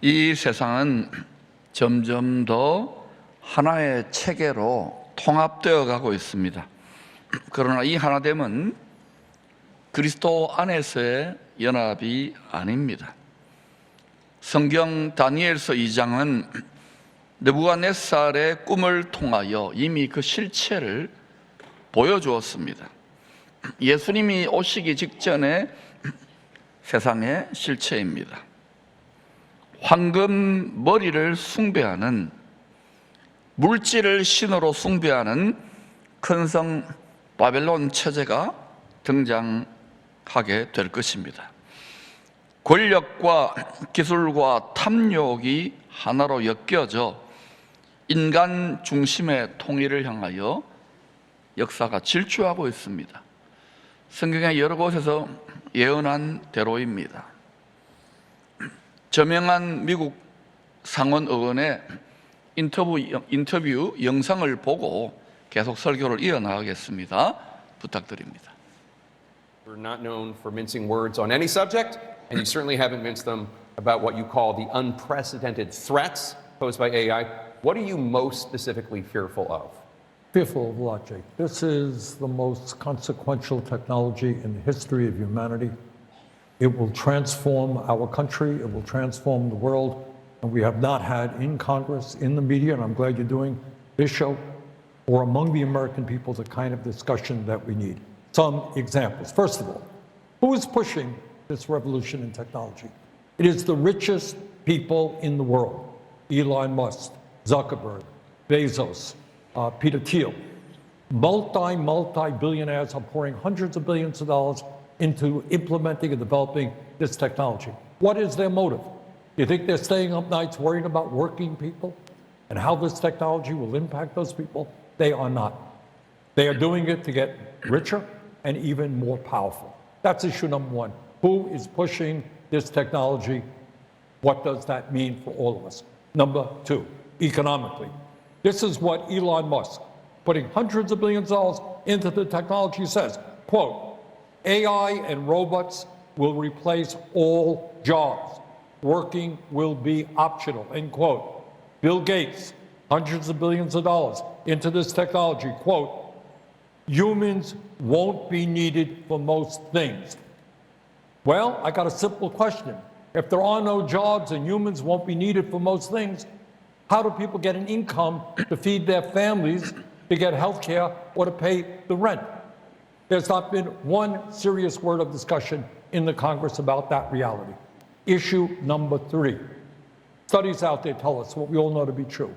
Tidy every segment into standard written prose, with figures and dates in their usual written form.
이 세상은 점점 더 하나의 체계로 통합되어 가고 있습니다. 그러나 이 하나됨은 그리스도 안에서의 연합이 아닙니다. 성경 다니엘서 2장은 느부갓네살의 꿈을 통하여 이미 그 실체를 보여주었습니다. 예수님이 오시기 직전의 세상의 실체입니다. 황금 머리를 숭배하는, 물질을 신으로 숭배하는 큰 성 바벨론 체제가 등장하게 될 것입니다. 권력과 기술과 탐욕이 하나로 엮여져 인간 중심의 통일을 향하여 역사가 질주하고 있습니다. 성경의 여러 곳에서 예언한 대로입니다. 저명한 미국 상원 의원의 인터뷰 영상을 보고 계속 설교를 이어나가겠습니다. 부탁드립니다. You're not known for mincing words on any subject, and you certainly haven't minced them about what you call the unprecedented threats posed by AI. What are you most specifically fearful of? Fearful of what, Jake? This is the most consequential technology in the history of humanity. It will transform our country, it will transform the world, and we have not had in Congress, in the media, and I'm glad you're doing this show, or among the American people, the kind of discussion that we need. Some examples. First of all, who is pushing this revolution in technology? It is the richest people in the world. Elon Musk, Zuckerberg, Bezos, Peter Thiel. Multi-billionaires are pouring hundreds of billions of dollars into implementing and developing this technology. What is their motive? You think they're staying up nights worrying about working people and how this technology will impact those people? They are not. They are doing it to get richer and even more powerful. That's issue number one. Who is pushing this technology? What does that mean for all of us? Number two, economically. This is what Elon Musk, putting hundreds of billions of dollars into the technology, says, quote, AI and robots will replace all jobs. Working will be optional, end quote. Bill Gates, hundreds of billions of dollars into this technology, quote, humans won't be needed for most things. Well, I got a simple question. If there are no jobs and humans won't be needed for most things, how do people get an income to feed their families, to get health care, or to pay the rent? There's not been one serious word of discussion in the Congress about that reality. Issue number three. Studies out there tell us what we all know to be true.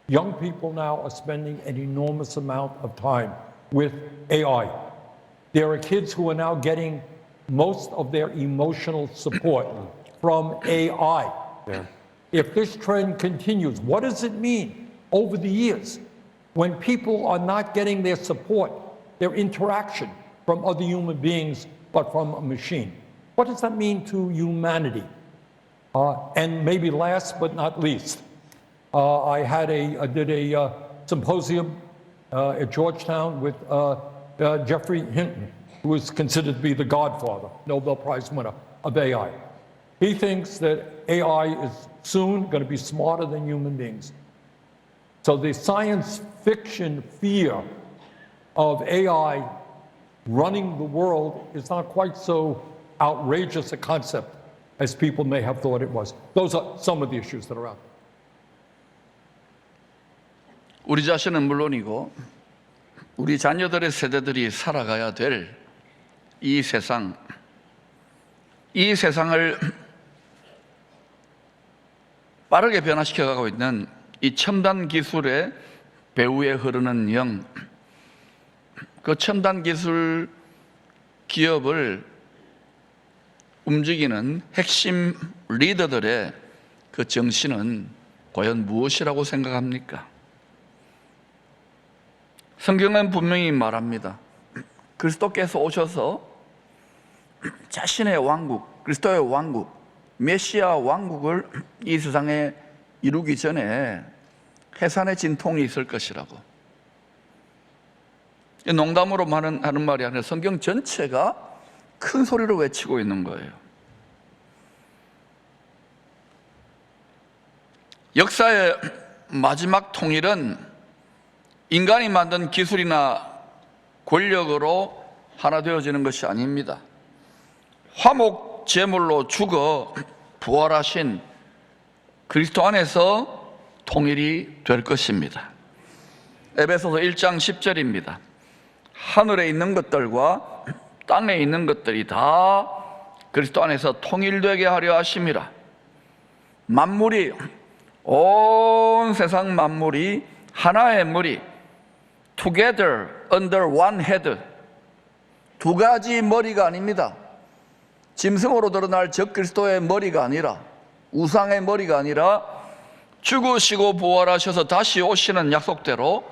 Young people now are spending an enormous amount of time with AI. There are kids who are now getting most of their emotional support from AI. Yeah. If this trend continues, what does it mean over the years when people are not getting their support, their interaction from other human beings, but from a machine? What does that mean to humanity? And maybe last but not least, I did a symposium at Georgetown with Geoffrey Hinton, who is considered to be the godfather, Nobel Prize winner of AI. He thinks that AI is soon going to be smarter than human beings. So the science fiction fear of AI running the world is not quite so outrageous a concept as people may have thought it was. Those are some of the issues that are out there. 우리 자신은 물론이고 우리 자녀들의 세대들이 살아가야 될 이 세상, 이 세상을 빠르게 변화시켜가고 있는 이 첨단 기술의 배후에 흐르는 영, 그 첨단 기술 기업을 움직이는 핵심 리더들의 그 정신은 과연 무엇이라고 생각합니까? 성경은 분명히 말합니다. 그리스도께서 오셔서 자신의 왕국, 그리스도의 왕국, 메시아 왕국을 이 세상에 이루기 전에 해산의 진통이 있을 것이라고. 농담으로 하는 말이 아니라 성경 전체가 큰 소리로 외치고 있는 거예요. 역사의 마지막 통일은 인간이 만든 기술이나 권력으로 하나 되어지는 것이 아닙니다. 화목 제물로 죽어 부활하신 그리스도 안에서 통일이 될 것입니다. 에베소서 1장 10절입니다. 하늘에 있는 것들과 땅에 있는 것들이 다 그리스도 안에서 통일되게 하려 하심이라. 만물이, 온 세상 만물이 하나의 머리, together under one head, 두 가지 머리가 아닙니다. 짐승으로 드러날 적그리스도의 머리가 아니라, 우상의 머리가 아니라 죽으시고 부활하셔서 다시 오시는 약속대로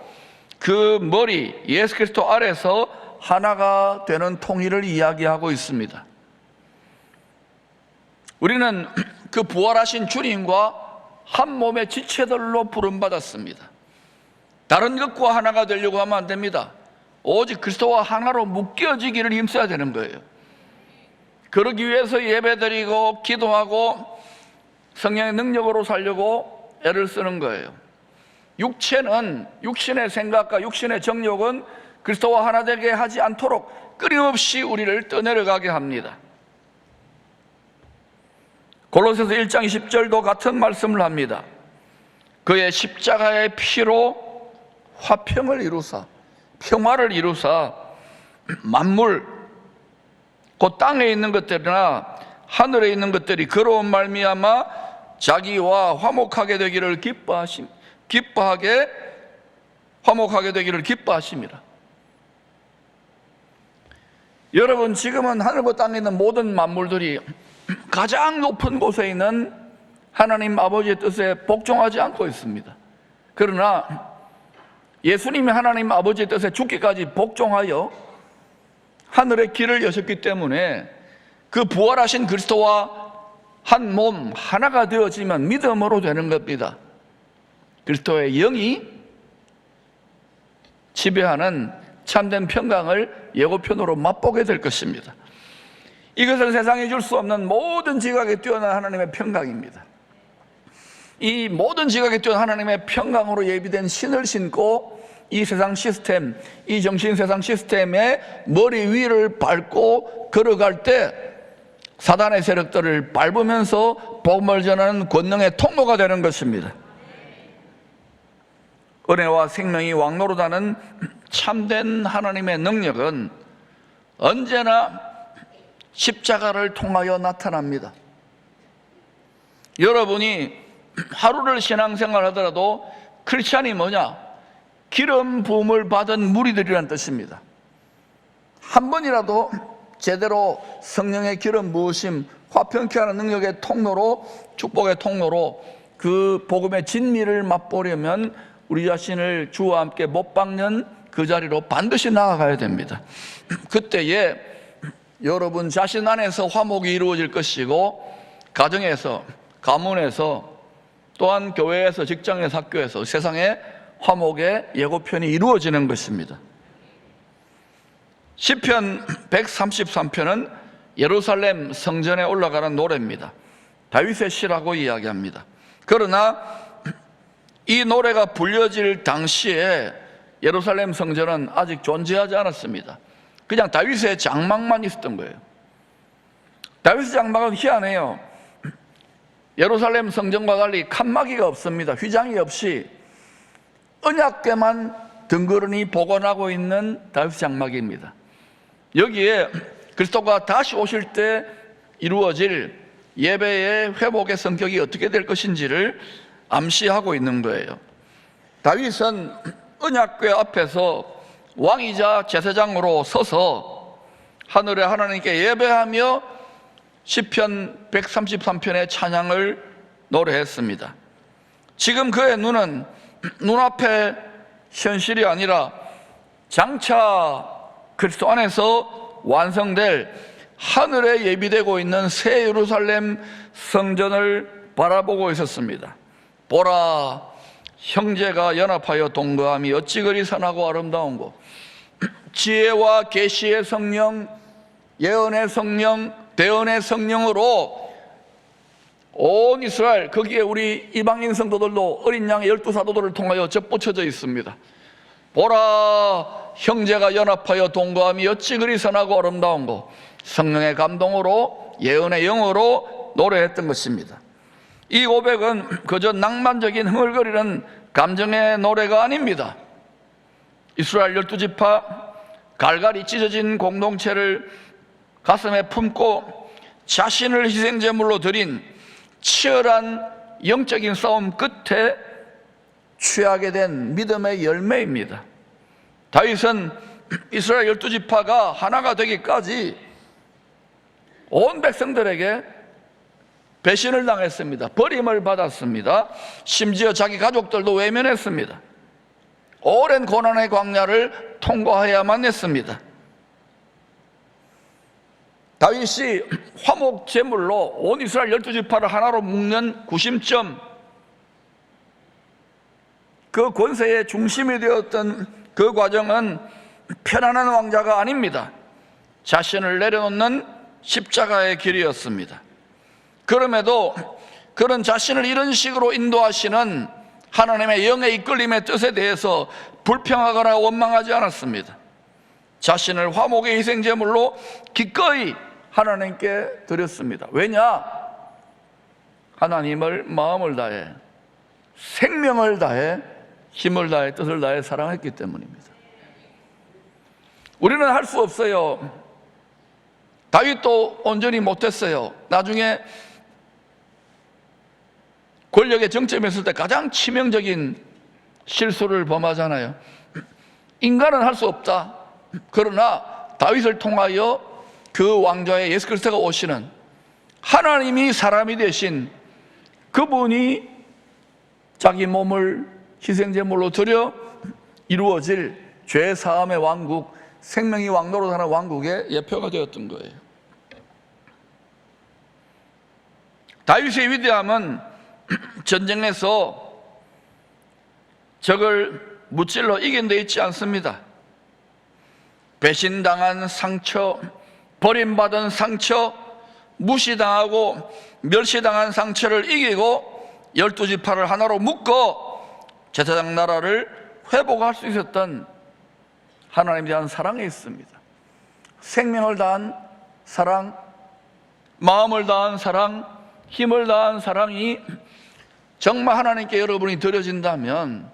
그 머리 예수 그리스도 아래서 하나가 되는 통일을 이야기하고 있습니다. 우리는 그 부활하신 주님과 한 몸의 지체들로 부름받았습니다. 다른 것과 하나가 되려고 하면 안 됩니다. 오직 그리스도와 하나로 묶여지기를 힘써야 되는 거예요. 그러기 위해서 예배드리고 기도하고 성령의 능력으로 살려고 애를 쓰는 거예요. 육체는, 육신의 생각과 육신의 정욕은 그리스도와 하나 되게 하지 않도록 끊임없이 우리를 떠내려가게 합니다. 골로새서 1장 20절도 같은 말씀을 합니다. 그의 십자가의 피로 화평을 이루사, 평화를 이루사 만물, 그 땅에 있는 것들이나 하늘에 있는 것들이 그로운 말미암아 자기와 화목하게 되기를 화목하게 되기를 기뻐하심이라. 여러분, 지금은 하늘과 땅에 있는 모든 만물들이 가장 높은 곳에 있는 하나님 아버지의 뜻에 복종하지 않고 있습니다. 그러나 예수님이 하나님 아버지의 뜻에 죽기까지 복종하여 하늘의 길을 여셨기 때문에 그 부활하신 그리스도와 한 몸 하나가 되어지면 믿음으로 되는 겁니다. 그리스도의 영이 지배하는 참된 평강을 예고편으로 맛보게 될 것입니다. 이것은 세상이 줄 수 없는 모든 지각에 뛰어난 하나님의 평강입니다. 이 모든 지각에 뛰어난 하나님의 평강으로 예비된 신을 신고 이 세상 시스템, 이 정신 세상 시스템의 머리 위를 밟고 걸어갈 때 사단의 세력들을 밟으면서 복음을 전하는 권능의 통로가 되는 것입니다. 은혜와 생명이 왕노릇하는 참된 하나님의 능력은 언제나 십자가를 통하여 나타납니다. 여러분이 하루를 신앙생활 하더라도 크리스찬이 뭐냐? 기름 부음을 받은 무리들이란 뜻입니다. 한 번이라도 제대로 성령의 기름 부으심, 화평케 하는 능력의 통로로, 축복의 통로로 그 복음의 진미를 맛보려면 우리 자신을 주와 함께 못 박는 그 자리로 반드시 나아가야 됩니다. 그때에 여러분 자신 안에서 화목이 이루어질 것이고, 가정에서, 가문에서, 또한 교회에서, 직장에서, 학교에서 세상의 화목의 예고편이 이루어지는 것입니다. 시편 133편은 예루살렘 성전에 올라가는 노래입니다. 다윗의 시라고 이야기합니다. 그러나 이 노래가 불려질 당시에 예루살렘 성전은 아직 존재하지 않았습니다. 그냥 다윗의 장막만 있었던 거예요. 다윗의 장막은 희한해요. 예루살렘 성전과 달리 칸막이가 없습니다. 휘장이 없이 언약궤만 덩그러니 복원하고 있는 다윗의 장막입니다. 여기에 그리스도가 다시 오실 때 이루어질 예배의 회복의 성격이 어떻게 될 것인지를 암시하고 있는 거예요. 다윗은 언약궤 앞에서 왕이자 제사장으로 서서 하늘의 하나님께 예배하며 시편 133편의 찬양을 노래했습니다. 지금 그의 눈은 눈앞의 현실이 아니라 장차 그리스도 안에서 완성될 하늘에 예비되고 있는 새 예루살렘 성전을 바라보고 있었습니다. 보라, 형제가 연합하여 동거함이 어찌 그리 선하고 아름다운고. 지혜와 계시의 성령, 예언의 성령, 대언의 성령으로 온 이스라엘, 거기에 우리 이방인 성도들도 어린 양의 12사도들을 통하여 접붙여져 있습니다. 보라, 형제가 연합하여 동거함이 어찌 그리 선하고 아름다운고. 성령의 감동으로 예언의 영어로 노래했던 것입니다. 이 고백은 그저 낭만적인 흥얼거리는 감정의 노래가 아닙니다. 이스라엘 12지파 갈갈이 찢어진 공동체를 가슴에 품고 자신을 희생제물로 드린 치열한 영적인 싸움 끝에 취하게 된 믿음의 열매입니다. 다윗은 이스라엘 12지파가 하나가 되기까지 온 백성들에게 배신을 당했습니다. 버림을 받았습니다. 심지어 자기 가족들도 외면했습니다. 오랜 고난의 광야를 통과해야만 했습니다. 다윗이 화목 제물로 온 이스라엘 12지파를 하나로 묶는 구심점, 그 권세의 중심이 되었던 그 과정은 편안한 왕자가 아닙니다. 자신을 내려놓는 십자가의 길이었습니다. 그럼에도 그런 자신을 이런 식으로 인도하시는 하나님의 영의 이끌림의 뜻에 대해서 불평하거나 원망하지 않았습니다. 자신을 화목의 희생제물로 기꺼이 하나님께 드렸습니다. 왜냐? 하나님을 마음을 다해, 생명을 다해, 힘을 다해, 뜻을 다해 사랑했기 때문입니다. 우리는 할 수 없어요. 다윗도 온전히 못했어요. 나중에 권력의 정점에 있을 때 가장 치명적인 실수를 범하잖아요. 인간은 할 수 없다. 그러나 다윗을 통하여 그 왕좌에 예수 그리스도가 오시는 하나님이 사람이 되신 그분이 자기 몸을 희생제물로 드려 이루어질 죄 사함의 왕국, 생명이 왕노릇하는 왕국의 예표가 되었던 거예요. 다윗의 위대함은 전쟁에서 적을 무찔러 이긴 데 있지 않습니다. 배신당한 상처, 버림받은 상처, 무시당하고 멸시당한 상처를 이기고 12지파를 하나로 묶어 제사장 나라를 회복할 수 있었던 하나님에 대한 사랑이 있습니다. 생명을 다한 사랑, 마음을 다한 사랑, 힘을 다한 사랑이 정말 하나님께 여러분이 드려진다면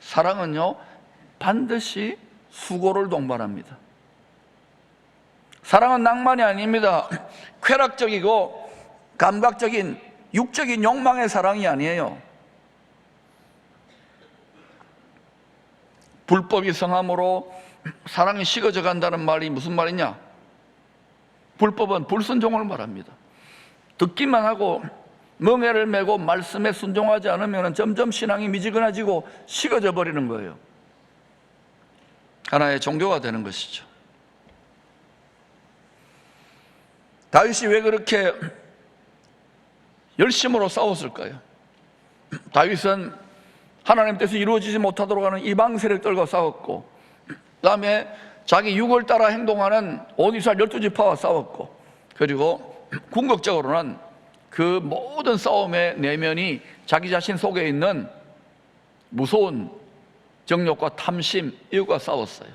사랑은요 반드시 수고를 동반합니다. 사랑은 낭만이 아닙니다. 쾌락적이고 감각적인 육적인 욕망의 사랑이 아니에요. 불법이 성함으로 사랑이 식어져 간다는 말이 무슨 말이냐? 불법은 불순종을 말합니다. 듣기만 하고 멍에를 메고 말씀에 순종하지 않으면 점점 신앙이 미지근해지고 식어져 버리는 거예요. 하나의 종교가 되는 것이죠. 다윗이 왜 그렇게 열심으로 싸웠을까요? 다윗은 하나님 뜻이 이루어지지 못하도록 하는 이방 세력들과 싸웠고, 그 다음에 자기 육을 따라 행동하는 온 이스라엘 12지파와 싸웠고, 그리고 궁극적으로는 그 모든 싸움의 내면이 자기 자신 속에 있는 무서운 정욕과 탐심, 이것과 싸웠어요.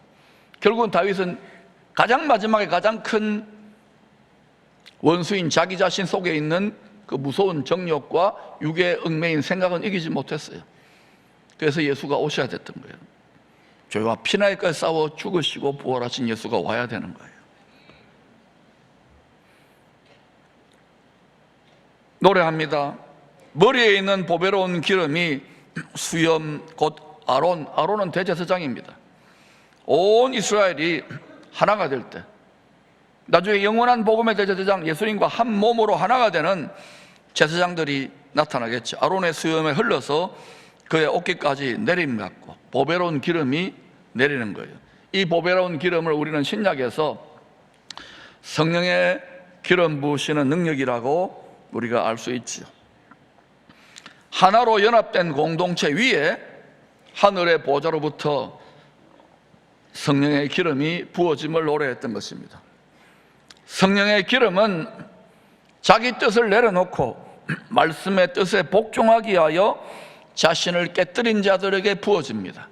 결국은 다윗은 가장 마지막에 가장 큰 원수인 자기 자신 속에 있는 그 무서운 정욕과 육의 얽매인 생각은 이기지 못했어요. 그래서 예수가 오셔야 됐던 거예요. 죄와 피나에까지 싸워 죽으시고 부활하신 예수가 와야 되는 거예요. 노래합니다. 머리에 있는 보배로운 기름이 수염 곧 아론은 대제사장입니다. 온 이스라엘이 하나가 될 때, 나중에 영원한 복음의 대제사장 예수님과 한 몸으로 하나가 되는 제사장들이 나타나겠죠. 아론의 수염에 흘러서 그의 어깨까지 내림받고 보배로운 기름이 내리는 거예요. 이 보배로운 기름을 우리는 신약에서 성령의 기름 부으시는 능력이라고 우리가 알 수 있죠. 하나로 연합된 공동체 위에 하늘의 보좌로부터 성령의 기름이 부어짐을 노래했던 것입니다. 성령의 기름은 자기 뜻을 내려놓고 말씀의 뜻에 복종하기 위하여 자신을 깨뜨린 자들에게 부어집니다.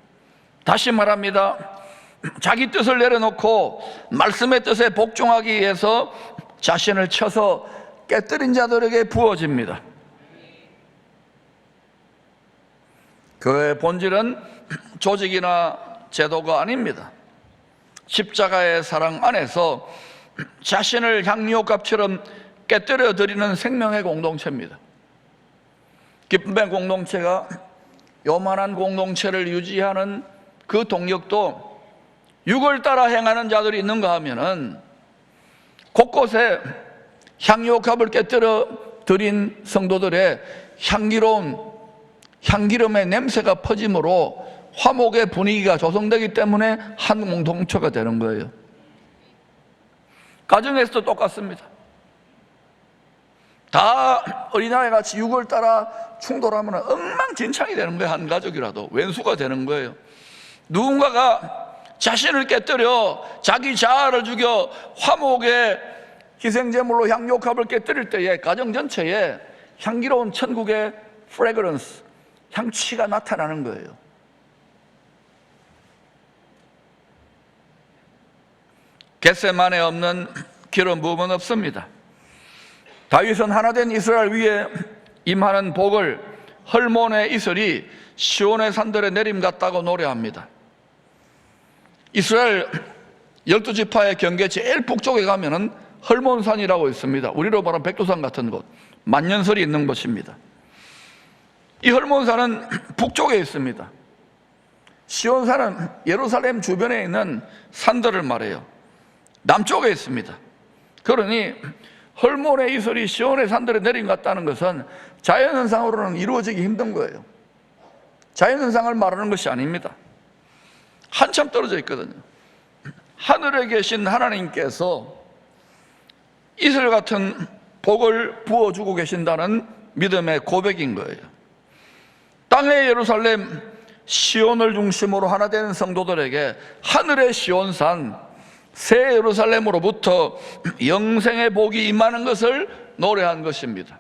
다시 말합니다. 자기 뜻을 내려놓고 말씀의 뜻에 복종하기 위해서 자신을 쳐서 깨뜨린 자들에게 부어집니다. 교회의 본질은 조직이나 제도가 아닙니다. 십자가의 사랑 안에서 자신을 향유옥합처럼 깨뜨려 드리는 생명의 공동체입니다. 기쁨의 공동체가 요만한 공동체를 유지하는 그 동력도 육을 따라 행하는 자들이 있는가 하면은 곳곳에 향유옥합을 깨뜨려 드린 성도들의 향기로운 향기름의 냄새가 퍼짐으로 화목의 분위기가 조성되기 때문에 한 공동체가 되는 거예요. 가정에서도 똑같습니다. 다 어린아이 같이 육을 따라 충돌하면 엉망진창이 되는 거예요. 한 가족이라도 왼수가 되는 거예요. 누군가가 자신을 깨뜨려 자기 자아를 죽여 화목의 희생제물로 향유옥합을 깨뜨릴 때에 가정 전체에 향기로운 천국의 프레그런스, 향취가 나타나는 거예요. 겟세마네 없는 기름 부음은 없습니다. 다윗은 하나된 이스라엘 위에 임하는 복을 헐몬의 이슬이 시온의 산들에 내림 같다고 노래합니다. 이스라엘 12지파의 경계 제일 북쪽에 가면은 헐몬산이라고 있습니다. 우리로 말하면 백두산 같은 곳, 만년설이 있는 곳입니다. 이 헐몬산은 북쪽에 있습니다. 시온산은 예루살렘 주변에 있는 산들을 말해요. 남쪽에 있습니다. 그러니 헐몬의 이슬이 시온의 산들에 내림 같다는 것은 자연현상으로는 이루어지기 힘든 거예요. 자연현상을 말하는 것이 아닙니다. 한참 떨어져 있거든요. 하늘에 계신 하나님께서 이슬 같은 복을 부어주고 계신다는 믿음의 고백인 거예요. 땅의 예루살렘 시온을 중심으로 하나 되는 성도들에게 하늘의 시온산 새 예루살렘으로부터 영생의 복이 임하는 것을 노래한 것입니다.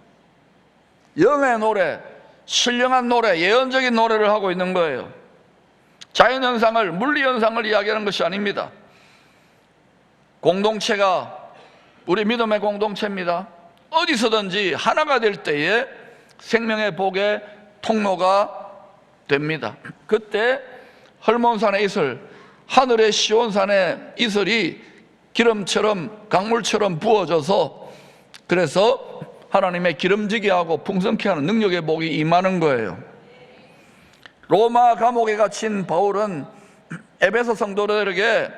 영의 노래, 신령한 노래, 예언적인 노래를 하고 있는 거예요. 자연현상을, 물리현상을 이야기하는 것이 아닙니다. 공동체가 우리 믿음의 공동체입니다. 어디서든지 하나가 될 때에 생명의 복의 통로가 됩니다. 그때 헐몬산의 이슬, 하늘의 시온산의 이슬이 기름처럼 강물처럼 부어져서 그래서 하나님의 기름지게 하고 풍성케 하는 능력의 복이 임하는 거예요. 로마 감옥에 갇힌 바울은 에베소 성도들에게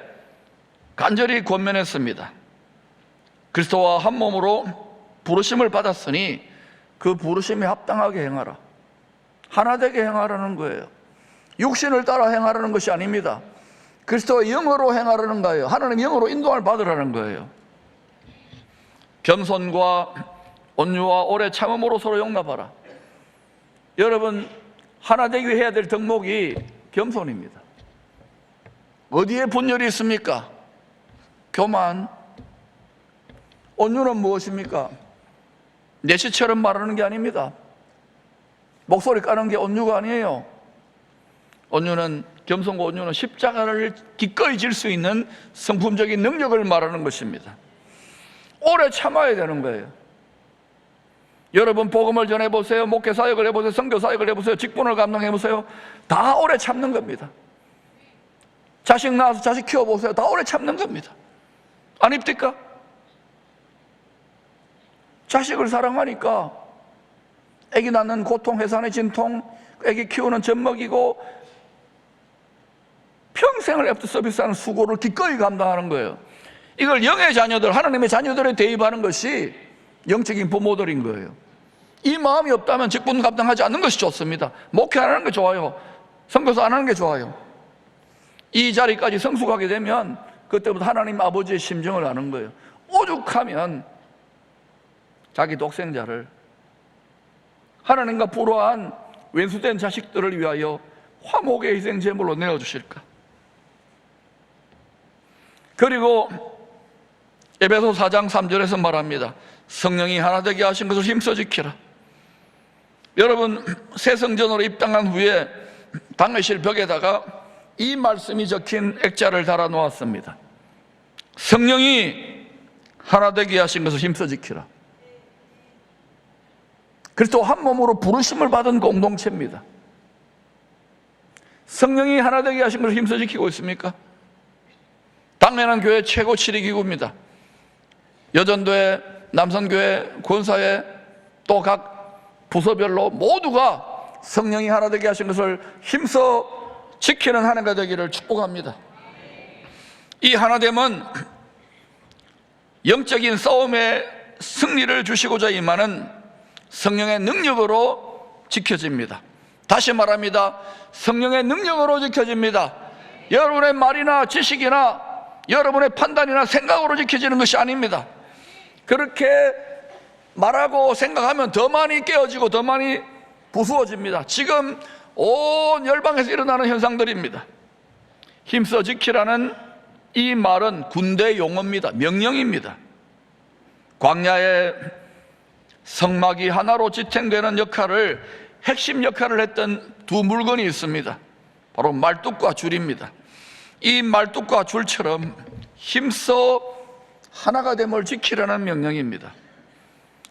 간절히 권면했습니다. 그리스도와 한 몸으로 부르심을 받았으니 그 부르심에 합당하게 행하라. 하나 되게 행하라는 거예요. 육신을 따라 행하라는 것이 아닙니다. 그리스도의 영으로 행하라는 거예요. 하나님 영으로 인도함을 받으라는 거예요. 겸손과 온유와 오래 참음으로 서로 용납하라. 여러분, 하나 되기 위해 해야 될 덕목이 겸손입니다. 어디에 분열이 있습니까? 교만. 온유는 무엇입니까? 내시처럼 말하는 게 아닙니다. 목소리 까는 게 온유가 아니에요. 온유는, 겸손과 온유는 십자가를 기꺼이 질 수 있는 성품적인 능력을 말하는 것입니다. 오래 참아야 되는 거예요. 여러분 복음을 전해보세요. 목회사역을 해보세요. 선교사역을 해보세요. 직분을 감당해보세요. 다 오래 참는 겁니다. 자식 낳아서 자식 키워보세요. 다 오래 참는 겁니다. 아닙니까? 자식을 사랑하니까 애기 낳는 고통, 해산의 진통, 애기 키우는 젖먹이고 평생을 애프터 서비스하는 수고를 기꺼이 감당하는 거예요. 이걸 영의 자녀들, 하나님의 자녀들에 대입하는 것이 영적인 부모들인 거예요. 이 마음이 없다면 직분 감당하지 않는 것이 좋습니다. 목회 안 하는 게 좋아요. 선교사 안 하는 게 좋아요. 이 자리까지 성숙하게 되면 그때부터 하나님 아버지의 심정을 아는 거예요. 오죽하면 자기 독생자를 하나님과 불화한 왼수된 자식들을 위하여 화목의 희생 제물로 내어주실까. 그리고 에베소 4장 3절에서 말합니다. 성령이 하나 되게 하신 것을 힘써 지키라. 여러분, 새 성전으로 입당한 후에 당회실 벽에다가 이 말씀이 적힌 액자를 달아 놓았습니다. 성령이 하나 되게 하신 것을 힘써 지키라. 그리스도 한 몸으로 부르심을 받은 공동체입니다. 성령이 하나 되게 하신 것을 힘써 지키고 있습니까? 당연한 교회 최고 치리기구입니다. 여전도회, 남선교회, 권사회, 또 각 부서별로 모두가 성령이 하나 되게 하신 것을 힘써 지키는 한 해가 되기를 축복합니다. 이 하나됨은 영적인 싸움의 승리를 주시고자 임하는 성령의 능력으로 지켜집니다. 다시 말합니다. 성령의 능력으로 지켜집니다. 여러분의 말이나 지식이나 여러분의 판단이나 생각으로 지켜지는 것이 아닙니다. 그렇게 말하고 생각하면 더 많이 깨어지고 더 많이 부수어집니다. 지금 온 열방에서 일어나는 현상들입니다. 힘써 지키라는 이 말은 군대 용어입니다. 명령입니다. 광야에 성막이 하나로 지탱되는 역할을, 핵심 역할을 했던 두 물건이 있습니다. 바로 말뚝과 줄입니다. 이 말뚝과 줄처럼 힘써 하나가 됨을 지키라는 명령입니다.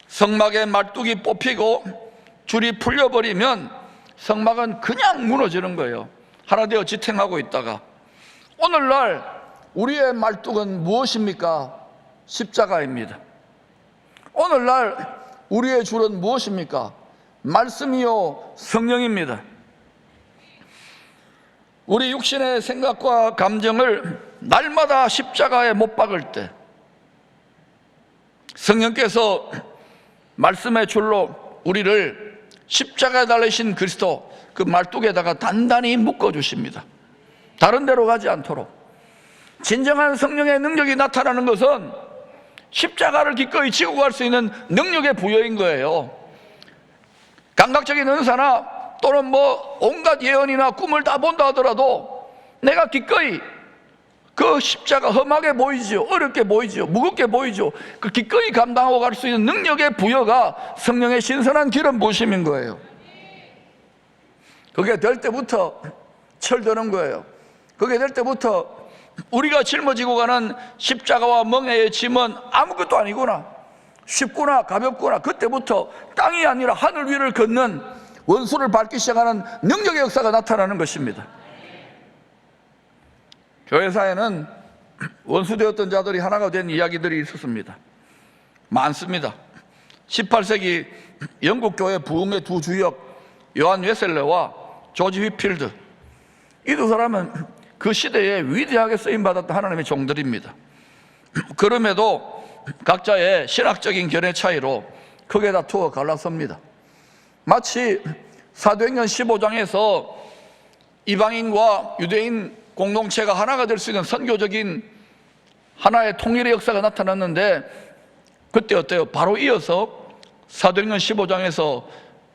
성막에 말뚝이 뽑히고 줄이 풀려버리면 성막은 그냥 무너지는 거예요. 하나 되어 지탱하고 있다가. 오늘날 우리의 말뚝은 무엇입니까? 십자가입니다. 오늘날 우리의 줄은 무엇입니까? 말씀이요 성령입니다. 우리 육신의 생각과 감정을 날마다 십자가에 못 박을 때 성령께서 말씀의 줄로 우리를 십자가에 달리신 그리스도 그 말뚝에다가 단단히 묶어주십니다. 다른 데로 가지 않도록. 진정한 성령의 능력이 나타나는 것은 십자가를 기꺼이 지고 갈 수 있는 능력의 부여인 거예요. 감각적인 은사나 또는 뭐 온갖 예언이나 꿈을 다 본다 하더라도 내가 기꺼이 그 십자가 험하게 보이죠, 어렵게 보이죠, 무겁게 보이죠, 그 기꺼이 감당하고 갈 수 있는 능력의 부여가 성령의 신선한 기름 부으심인 거예요. 그게 될 때부터 철드는 거예요. 그게 될 때부터 우리가 짊어지고 가는 십자가와 멍에의 짐은 아무것도 아니구나, 쉽구나, 가볍구나. 그때부터 땅이 아니라 하늘 위를 걷는, 원수를 밟기 시작하는 능력의 역사가 나타나는 것입니다. 교회사에는 원수되었던 자들이 하나가 된 이야기들이 있었습니다. 많습니다. 18세기 영국 교회 부흥의 두 주역 요한 웨슬레와 조지 휘필드, 이 두 사람은 그 시대에 위대하게 쓰임받았던 하나님의 종들입니다. 그럼에도 각자의 신학적인 견해 차이로 크게 다투어 갈라섭니다. 마치 사도행전 15장에서 이방인과 유대인 공동체가 하나가 될 수 있는 선교적인 하나의 통일의 역사가 나타났는데, 그때 어때요? 바로 이어서 사도행전 15장에서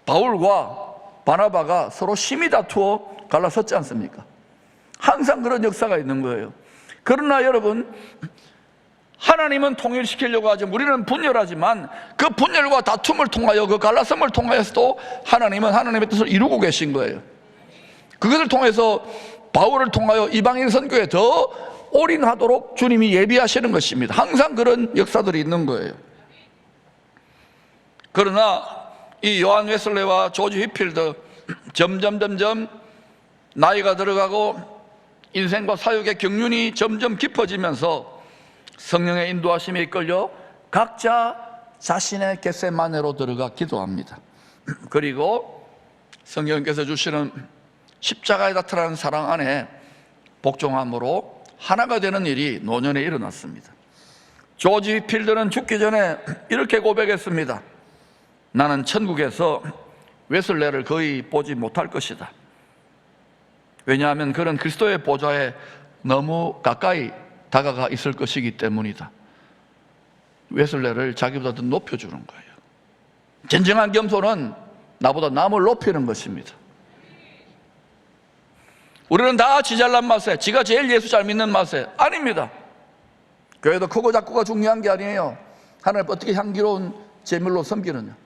바울과 바나바가 서로 심히 다투어 갈라섰지 않습니까? 항상 그런 역사가 있는 거예요. 그러나 여러분, 하나님은 통일시키려고 하지, 우리는 분열하지만 그 분열과 다툼을 통하여, 그 갈라섬을 통하여서도 하나님은 하나님의 뜻을 이루고 계신 거예요. 그것을 통해서 바울을 통하여 이방인 선교에 더 올인하도록 주님이 예비하시는 것입니다. 항상 그런 역사들이 있는 거예요. 그러나 이 요한 웨슬레와 조지 휘필드 점점 나이가 들어가고 인생과 사역의 경륜이 점점 깊어지면서 성령의 인도하심에 이끌려 각자 자신의 겟세마네로 들어가 기도합니다. 그리고 성령께서 주시는 십자가에 나타나는 사랑 안에 복종함으로 하나가 되는 일이 노년에 일어났습니다. 조지 휘필드는 죽기 전에 이렇게 고백했습니다. 나는 천국에서 웨슬레를 거의 보지 못할 것이다. 왜냐하면 그는 그리스도의 보좌에 너무 가까이 다가가 있을 것이기 때문이다. 웨슬레를 자기보다 더 높여주는 거예요. 진정한 겸손은 나보다 남을 높이는 것입니다. 우리는 다 지 잘난 맛에, 지가 제일 예수 잘 믿는 맛에. 아닙니다. 교회도 크고 작고가 중요한 게 아니에요. 하나님 어떻게 향기로운 제물로 섬기느냐.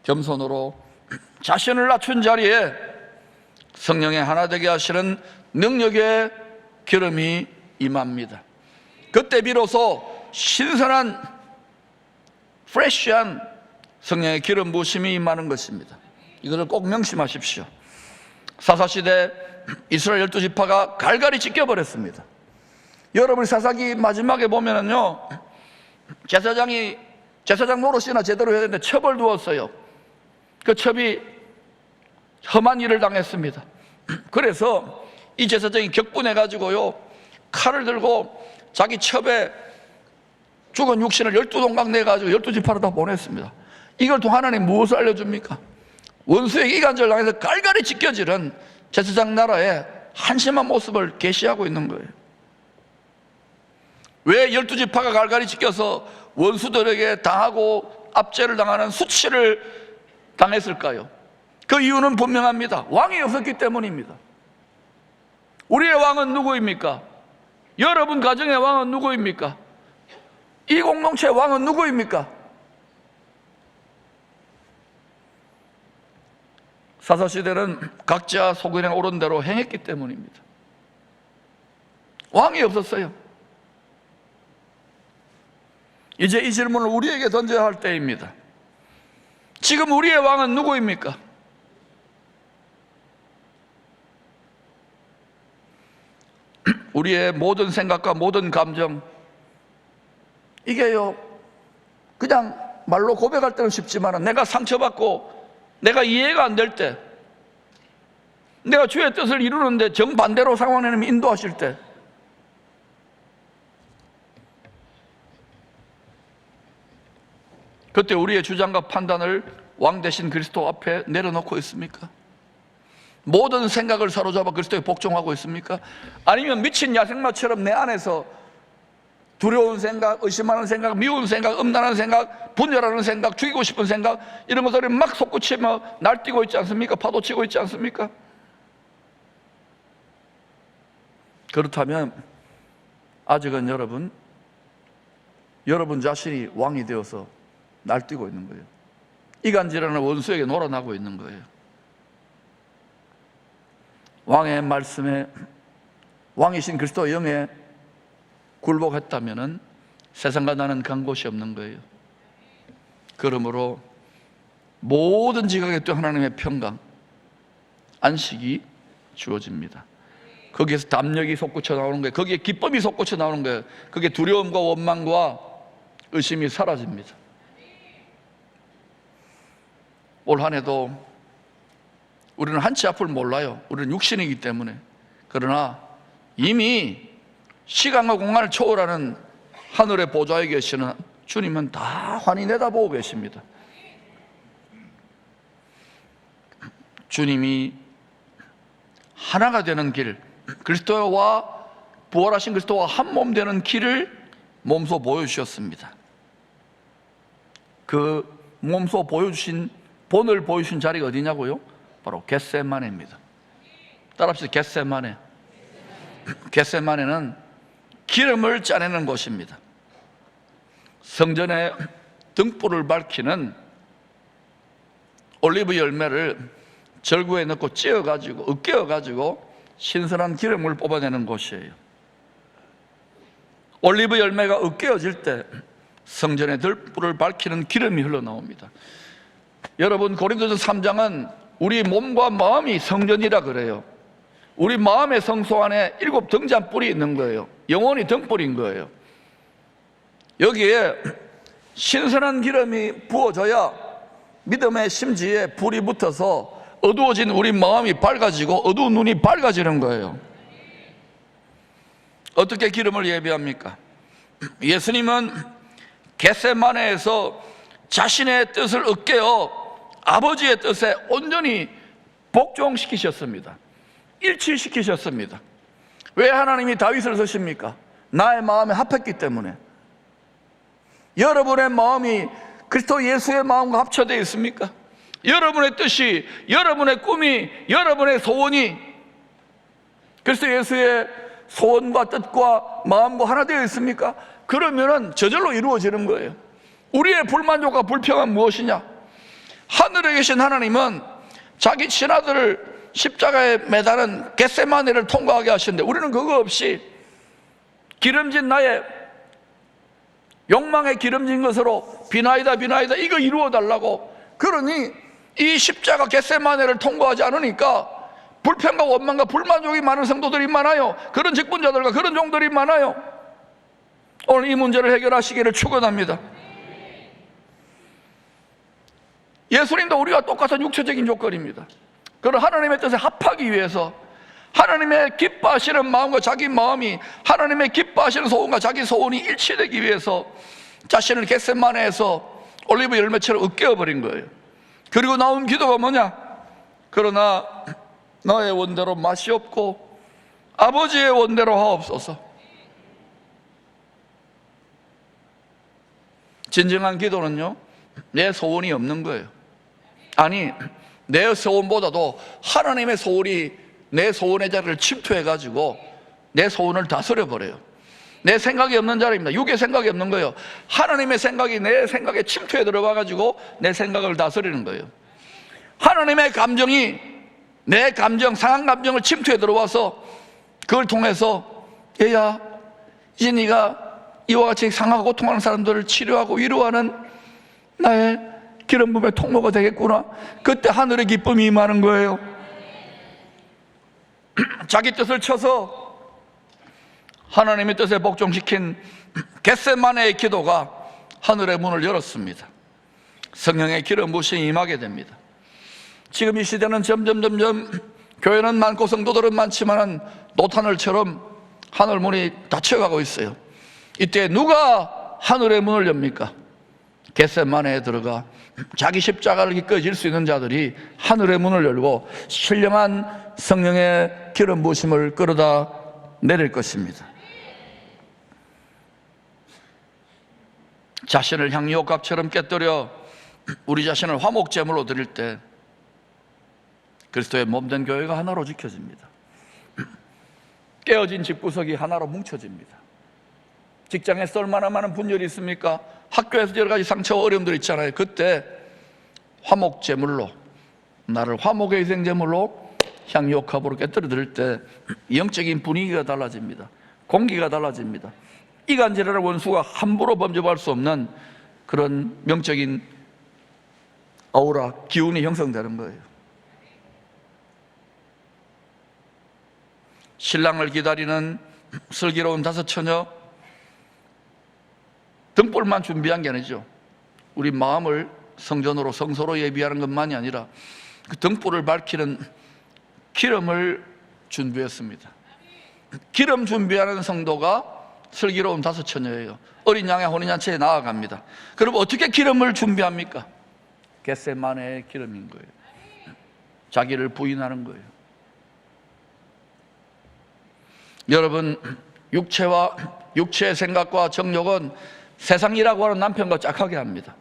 겸손으로 자신을 낮춘 자리에 성령의 하나 되게 하시는 능력의 기름이 임합니다. 그때 비로소 신선한 프레시한 성령의 기름 부으심이 임하는 것입니다. 이것을 꼭 명심하십시오. 사사시대 이스라엘 12지파가 갈갈이 찢겨버렸습니다. 여러분 사사기 마지막에 보면은요, 제사장 노릇이나 제대로 해야 되는데 첩을 두었어요. 그 첩이 험한 일을 당했습니다. 그래서 이 제사장이 격분해가지고요, 칼을 들고 자기 첩에 죽은 육신을 12동강 내가지고 12지파로 다 보냈습니다. 이걸 또 하나님 무엇을 알려줍니까? 원수에게 이간질 당해서 갈갈이 찢겨지는 제사장 나라의 한심한 모습을 계시하고 있는 거예요. 왜 12지파가 갈갈이 찢겨서 원수들에게 당하고 압제를 당하는 수치를 당했을까요? 그 이유는 분명합니다. 왕이 없었기 때문입니다. 우리의 왕은 누구입니까? 여러분 가정의 왕은 누구입니까? 이 공동체의 왕은 누구입니까? 사사시대는 각자 소견에 오른 대로 행했기 때문입니다. 왕이 없었어요. 이제 이 질문을 우리에게 던져야 할 때입니다. 지금 우리의 왕은 누구입니까? 우리의 모든 생각과 모든 감정, 이게요, 그냥 말로 고백할 때는 쉽지만 내가 상처받고 내가 이해가 안 될 때, 내가 주의 뜻을 이루는데 정반대로 상황을 인도하실 때, 그때 우리의 주장과 판단을 왕 대신 그리스도 앞에 내려놓고 있습니까? 모든 생각을 사로잡아 그리스도에 복종하고 있습니까? 아니면 미친 야생마처럼 내 안에서 두려운 생각, 의심하는 생각, 미운 생각, 음란한 생각, 분열하는 생각, 죽이고 싶은 생각, 이런 것들이 막 솟구치며 날뛰고 있지 않습니까? 파도치고 있지 않습니까? 그렇다면 아직은 여러분 자신이 왕이 되어서 날뛰고 있는 거예요. 이간질하는 원수에게 놀아나고 있는 거예요. 왕의 말씀에, 왕이신 그리스도 영에 굴복했다면 세상과 나는 간 곳이 없는 거예요. 그러므로 모든 지각에 또 하나님의 평강, 안식이 주어집니다. 거기에서 담력이 솟구쳐 나오는 거예요. 거기에 기쁨이 솟구쳐 나오는 거예요. 그게 두려움과 원망과 의심이 사라집니다. 올 한 해도 우리는 한치 앞을 몰라요. 우리는 육신이기 때문에. 그러나 이미 시간과 공간을 초월하는 하늘의 보좌에 계시는 주님은 다 환히 내다보고 계십니다. 주님이 하나가 되는 길, 그리스도와 부활하신 그리스도와 한 몸 되는 길을 몸소 보여주셨습니다. 그 몸소 보여주신, 본을 보여주신 자리가 어디냐고요? 바로 겟세마네입니다. 따라합시다. 겟세마네. 겟세마네는 기름을 짜내는 곳입니다. 성전에 등불을 밝히는 올리브 열매를 절구에 넣고 찧어가지고, 으깨어가지고 신선한 기름을 뽑아내는 곳이에요. 올리브 열매가 으깨어질 때 성전에 등불을 밝히는 기름이 흘러나옵니다. 여러분, 고린도전 3장은 우리 몸과 마음이 성전이라 그래요. 우리 마음의 성소 안에 7 등잔불이 있는 거예요. 영혼이 등불인 거예요. 여기에 신선한 기름이 부어져야 믿음의 심지에 불이 붙어서 어두워진 우리 마음이 밝아지고 어두운 눈이 밝아지는 거예요. 어떻게 기름을 예비합니까? 예수님은 겟세마네에서 자신의 뜻을 으깨어 아버지의 뜻에 온전히 복종시키셨습니다. 일치시키셨습니다. 왜 하나님이 다윗을 쓰십니까? 나의 마음에 합했기 때문에. 여러분의 마음이 그리스도 예수의 마음과 합쳐되어 있습니까? 여러분의 뜻이, 여러분의 꿈이, 여러분의 소원이 그리스도 예수의 소원과 뜻과 마음과 하나 되어 있습니까? 그러면은 저절로 이루어지는 거예요. 우리의 불만족과 불평은 무엇이냐? 하늘에 계신 하나님은 자기 친아들을 십자가에 매다는 겟세마네를 통과하게 하시는데 우리는 그거 없이 기름진 나의 욕망에 기름진 것으로 비나이다 비나이다 이거 이루어 달라고. 그러니 이 십자가 겟세마네를 통과하지 않으니까 불평과 원망과 불만족이 많은 성도들이 많아요. 그런 직분자들과 그런 종들이 많아요. 오늘 이 문제를 해결하시기를 축원합니다. 예수님도 우리와 똑같은 육체적인 조건입니다. 그런 하나님의 뜻에 합하기 위해서 하나님의 기뻐하시는 마음과 자기 마음이 하나님의 기뻐하시는 소원과 자기 소원이 일치되기 위해서 자신을 겟세마네에서 올리브 열매처럼 으깨어버린 거예요. 그리고 나온 기도가 뭐냐? 그러나 너의 원대로 맛이 없고 아버지의 원대로 하옵소서. 진정한 기도는요, 내 소원이 없는 거예요. 아니, 내 소원보다도 하나님의 소원이 내 소원의 자리를 침투해가지고 내 소원을 다스려버려요. 내 생각이 없는 자리입니다. 육의 생각이 없는 거예요. 하나님의 생각이 내 생각에 침투해 들어가가지고 내 생각을 다스리는 거예요. 하나님의 감정이 내 감정, 상한 감정을 침투해 들어와서 그걸 통해서 얘야, 이제 네가 이와 같이 상하고 고통하는 사람들을 치료하고 위로하는 나의 기름 부음의 통로가 되겠구나. 그때 하늘의 기쁨이 임하는 거예요. 자기 뜻을 쳐서 하나님의 뜻에 복종시킨 겟세마네의 기도가 하늘의 문을 열었습니다. 성령의 기름 부으심이 임하게 됩니다. 지금 이 시대는 점점 교회는 많고 성도들은 많지만 노탄을처럼 하늘 문이 닫혀가고 있어요. 이때 누가 하늘의 문을 엽니까? 겟세마네에 들어가 자기 십자가를 기꺼이 질 수 있는 자들이 하늘의 문을 열고 신령한 성령의 기름 부으심을 끌어다 내릴 것입니다. 자신을 향유옥합처럼 깨뜨려 우리 자신을 화목제물로 드릴 때 그리스도의 몸된 교회가 하나로 지켜집니다. 깨어진 집구석이 하나로 뭉쳐집니다. 직장에서 얼마나 많은 분열이 있습니까? 학교에서 여러 가지 상처와 어려움들이 있잖아요. 그때 화목제물로, 나를 화목의 희생제물로 향유옥합으로 깨뜨려 드릴 때 영적인 분위기가 달라집니다. 공기가 달라집니다. 이간질이라는 원수가 함부로 범접할 수 없는 그런 명적인 아우라, 기운이 형성되는 거예요. 신랑을 기다리는 슬기로운 다섯 처녀, 등불만 준비한 게 아니죠. 우리 마음을 성전으로 성소로 예비하는 것만이 아니라 그 등불을 밝히는 기름을 준비했습니다. 기름 준비하는 성도가 슬기로운 다섯 처녀예요. 어린 양의 혼인잔치에 나아갑니다. 그럼 어떻게 기름을 준비합니까? 겟세마네의 기름인 거예요. 자기를 부인하는 거예요. 여러분, 육체의 생각과 정욕은 세상이라고 하는 남편과 짝하게 합니다.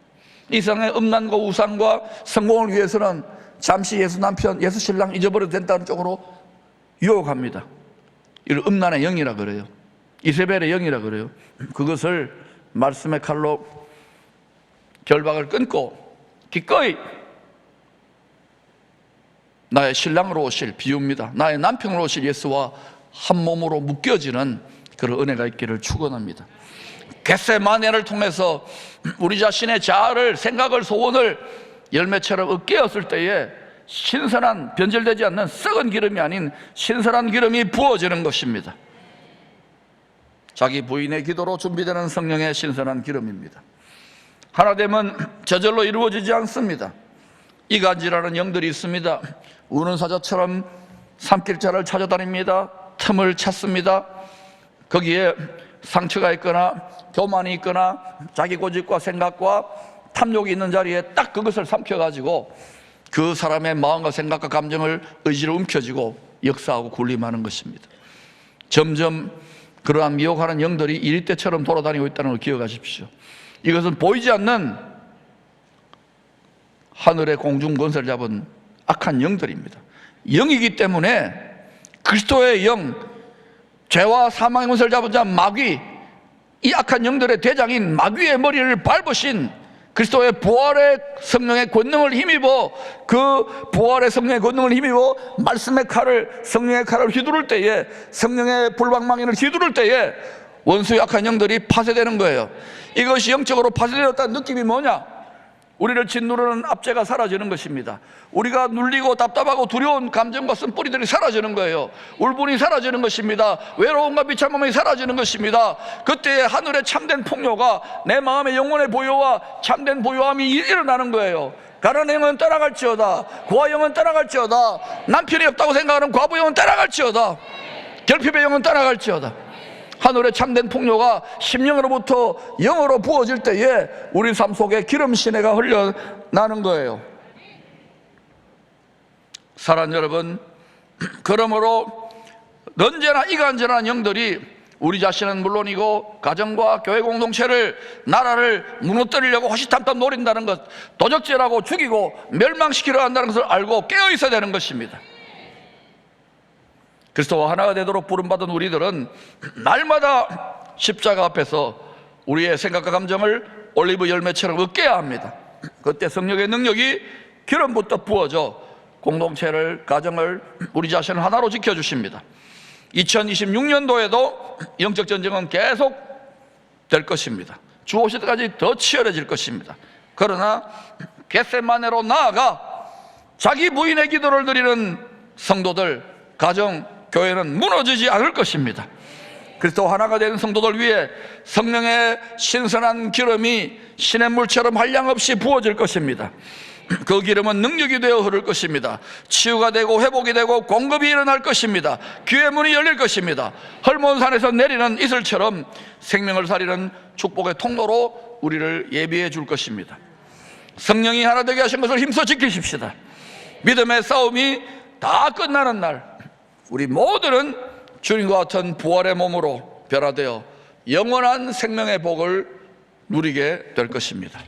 이 세상의 음란과 우상과 성공을 위해서는 잠시 예수 남편, 예수 신랑 잊어버려도 된다는 쪽으로 유혹합니다. 이를 음란의 영이라 그래요. 이세벨의 영이라 그래요. 그것을 말씀의 칼로 결박을 끊고 기꺼이 나의 신랑으로 오실 비유입니다. 나의 남편으로 오실 예수와 한 몸으로 묶여지는 그런 은혜가 있기를 축원합니다. 겟세마네를 통해서 우리 자신의 자아를, 생각을, 소원을 열매처럼 으깨었을 때에 신선한, 변질되지 않는 썩은 기름이 아닌 신선한 기름이 부어지는 것입니다. 자기 부인의 기도로 준비되는 성령의 신선한 기름입니다. 하나됨은 저절로 이루어지지 않습니다. 이간질하는 영들이 있습니다. 우는 사자처럼 삼킬자를 찾아다닙니다. 틈을 찾습니다. 거기에 상처가 있거나 교만이 있거나 자기 고집과 생각과 탐욕이 있는 자리에 딱 그것을 삼켜가지고 그 사람의 마음과 생각과 감정을, 의지를 움켜쥐고 역사하고 군림하는 것입니다. 점점 그러한 미혹하는 영들이 이리떼처럼 돌아다니고 있다는 걸 기억하십시오. 이것은 보이지 않는 하늘의 공중 권세를 잡은 악한 영들입니다. 영이기 때문에 그리스도의 영, 죄와 사망의 권세를 잡은 자 마귀, 이 악한 영들의 대장인 마귀의 머리를 밟으신 그리스도의 부활의 성령의 권능을 힘입어, 그 부활의 성령의 권능을 힘입어 말씀의 칼을, 성령의 칼을 휘두를 때에, 성령의 불방망이를 휘두를 때에 원수 약한 영들이 파쇄되는 거예요. 이것이 영적으로 파쇄되었다는 느낌이 뭐냐? 우리를 짓누르는 압제가 사라지는 것입니다. 우리가 눌리고 답답하고 두려운 감정과 쓴뿌리들이 사라지는 거예요. 울분이 사라지는 것입니다. 외로움과 비참함이 사라지는 것입니다. 그때 하늘의 참된 풍요가 내 마음의 영혼의 보요와 참된 보요함이 일어나는 거예요. 가난한 영은 따라갈지어다, 고아 영은 따라갈지어다, 남편이 없다고 생각하는 과부 영은 따라갈지어다, 결핍의 영은 따라갈지어다. 하늘의 참된 풍요가 심령으로부터 영으로 부어질 때에 우리 삶 속에 기름 시내가 흘러나는 거예요. 사랑하는 여러분, 그러므로 언제나 이간질한 영들이 우리 자신은 물론이고 가정과 교회 공동체를, 나라를 무너뜨리려고 호시탐탐 노린다는 것, 도적질하고 죽이고 멸망시키려 한다는 것을 알고 깨어 있어야 되는 것입니다. 그리스도와 하나가 되도록 부름받은 우리들은 날마다 십자가 앞에서 우리의 생각과 감정을 올리브 열매처럼 으깨야 합니다. 그때 성령의 능력이 기름부터 부어져 공동체를, 가정을, 우리 자신을 하나로 지켜주십니다. 2026년도에도 영적 전쟁은 계속 될 것입니다. 주 오실 때까지 더 치열해질 것입니다. 그러나 겟세마네로 나아가 자기 부인의 기도를 드리는 성도들, 가정, 교회는 무너지지 않을 것입니다. 그리스도 하나가 되는 성도들 위해 성령의 신선한 기름이 시냇물처럼 한량없이 부어질 것입니다. 그 기름은 능력이 되어 흐를 것입니다. 치유가 되고 회복이 되고 공급이 일어날 것입니다. 귀의 문이 열릴 것입니다. 헐몬산에서 내리는 이슬처럼 생명을 살리는 축복의 통로로 우리를 예비해 줄 것입니다. 성령이 하나 되게 하신 것을 힘써 지키십시다. 믿음의 싸움이 다 끝나는 날 우리 모두는 주님과 같은 부활의 몸으로 변화되어 영원한 생명의 복을 누리게 될 것입니다.